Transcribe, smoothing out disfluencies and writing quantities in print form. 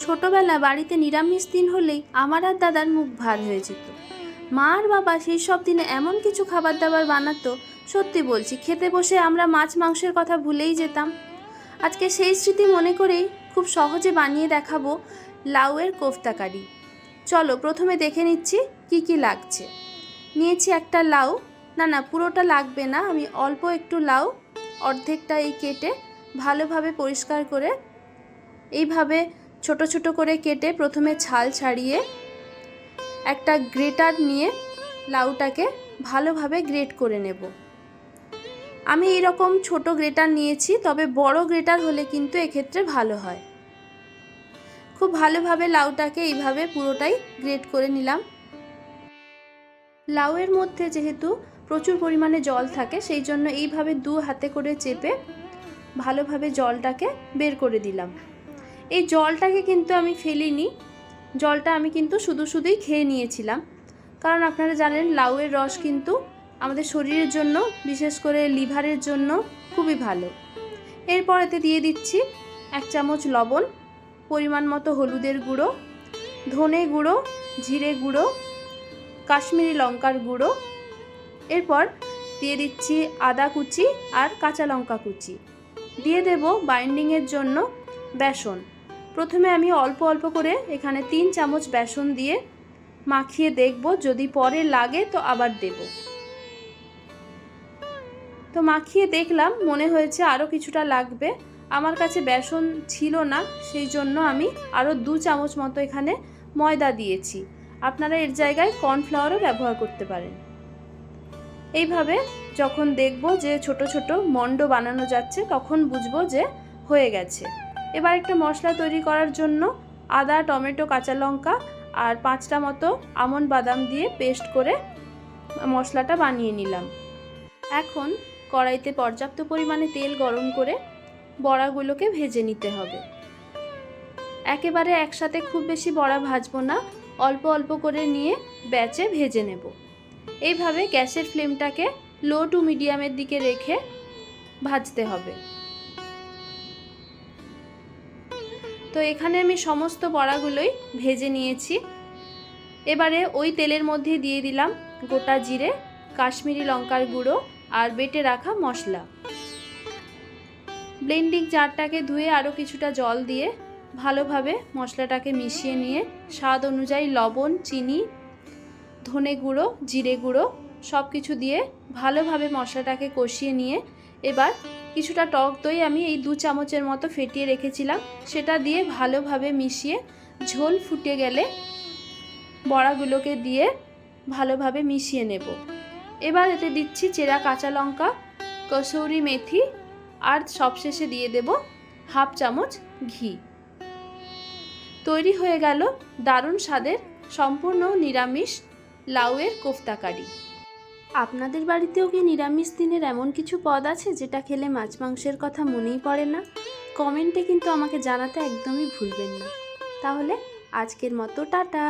ছোটোবেলা বাড়িতে নিরামিষ দিন হলেই আমার আর দাদার মুখ ভার হয়ে যেত। মা আর বাবা সেই সব দিনে এমন কিছু খাবার দাবার বানাতো, সত্যি বলছি খেতে বসে আমরা মাছ মাংসের কথা ভুলেই যেতাম। আজকে সেই স্মৃতি মনে করেই খুব সহজে বানিয়ে দেখাবো লাউয়ের কোফতা কারি। চলো প্রথমে দেখে নিচ্ছি কি কি লাগছে। নিয়েছি একটা লাউ, না পুরোটা লাগবে না, আমি অল্প একটু লাউ অর্ধেকটা এই কেটে ভালোভাবে পরিষ্কার করে এইভাবে ছোট ছোট করে কেটে প্রথমে ছাল ছাড়িয়ে একটা গ্রেটার নিয়ে লাউটাকে ভালোভাবে গ্রেট করে নেব। আমি এইরকম ছোট গ্রেটার নিয়েছি, তবে বড় গ্রেটার হলে কিন্তু এক্ষেত্রে ভালো হয়। খুব ভালোভাবে লাউটাকে এইভাবে পুরোটাই গ্রেট করে নিলাম। লাউয়ের মধ্যে যেহেতু প্রচুর পরিমাণে জল থাকে, সেই জন্য এইভাবে দু হাতে করে চেপে ভালোভাবে জলটাকে বের করে দিলাম। এই জলটাকে কিন্তু আমি ফেলিনি, জলটা আমি কিন্তু শুধুই খেয়ে নিয়েছিলাম, কারণ আপনারা জানেন লাউয়ের রস কিন্তু আমাদের শরীরের জন্য, বিশেষ করে লিভারের জন্য খুবই ভালো। এরপর এতে দিয়ে দিচ্ছি 1 চামচ লবণ, পরিমাণ মতো হলুদের গুঁড়ো, ধনে গুঁড়ো, জিরে গুঁড়ো, কাশ্মীরি লঙ্কার গুঁড়ো। এরপর দিয়ে দিচ্ছি আদা কুচি আর কাঁচা লঙ্কা কুচি। দিয়ে দেব বাইন্ডিংয়ের জন্য বেসন। প্রথমে আমি অল্প অল্প করে এখানে 3 চামচ বেসন দিয়ে মাখিয়ে দেখব, যদি পরে লাগে তো আবার দেব। তো মাখিয়ে দেখলাম, মনে হয়েছে আরও কিছুটা লাগবে। আমার কাছে বেসন ছিল না, সেই জন্য আমি আরও 2 চামচ মতো এখানে ময়দা দিয়েছি। আপনারা এর জায়গায় কর্নফ্লাওয়ারও ব্যবহার করতে পারেন। এইভাবে যখন দেখব যে ছোট ছোট মন্ড বানানো যাচ্ছে, তখন বুঝবো যে হয়ে গেছে। এবার একটা মশলা তৈরি করার জন্য আদা, টমেটো, কাঁচা লঙ্কা আর 5টা মতো আমন্ড বাদাম দিয়ে পেস্ট করে মশলাটা বানিয়ে নিলাম। এখন কড়াইতে পর্যাপ্ত পরিমাণে তেল গরম করে বড়াগুলোকে ভেজে নিতে হবে। একেবারে একসাথে খুব বেশি বড়া ভাজবো না, অল্প অল্প করে নিয়ে ব্যাচে ভেজে নেব। এইভাবে গ্যাসের ফ্লেমটাকে লো টু মিডিয়ামের দিকে রেখে ভাজতে হবে। তো এখানে আমি সমস্ত বড়াগুলোই ভেজে নিয়েছি। এবারে ওই তেলের মধ্যে দিয়ে দিলাম গোটা জিরে, কাশ্মীরি লঙ্কার গুঁড়ো আর বেটে রাখা মশলা। ব্লেন্ডিং জারটাকে ধুয়ে আরও কিছুটা জল দিয়ে ভালোভাবে মশলাটাকে মিশিয়ে নিয়ে স্বাদ অনুযায়ী লবণ, চিনি, ধনে গুঁড়ো, জিরে গুঁড়ো সব কিছু দিয়ে ভালোভাবে মশলাটাকে কষিয়ে নিয়ে এবার কিছুটা টক দই আমি এই 2 চামচের মতো ফেটিয়ে রেখেছিলাম, সেটা দিয়ে ভালোভাবে মিশিয়ে ঝোল ফুটে গেলে বড়াগুলোকে দিয়ে ভালোভাবে মিশিয়ে নেব। এবার এতে দিচ্ছি চেরা কাঁচা লঙ্কা, কসুরি মেথি আর সবশেষে দিয়ে দেব 1/2 চামচ ঘি। তৈরি হয়ে গেল দারুণ স্বাদের সম্পূর্ণ নিরামিষ লাউয়ের কোফতা কারি। আপনাদের বাড়িতেও কি নিরামিষ দিনের এমন কিছু পদ আছে যেটা খেলে মাছ মাংসের কথা মনেই পড়ে না? কমেন্টে কিন্তু আমাকে জানাতে একদমই ভুলবেন না। তাহলে আজকের মতো টাটা।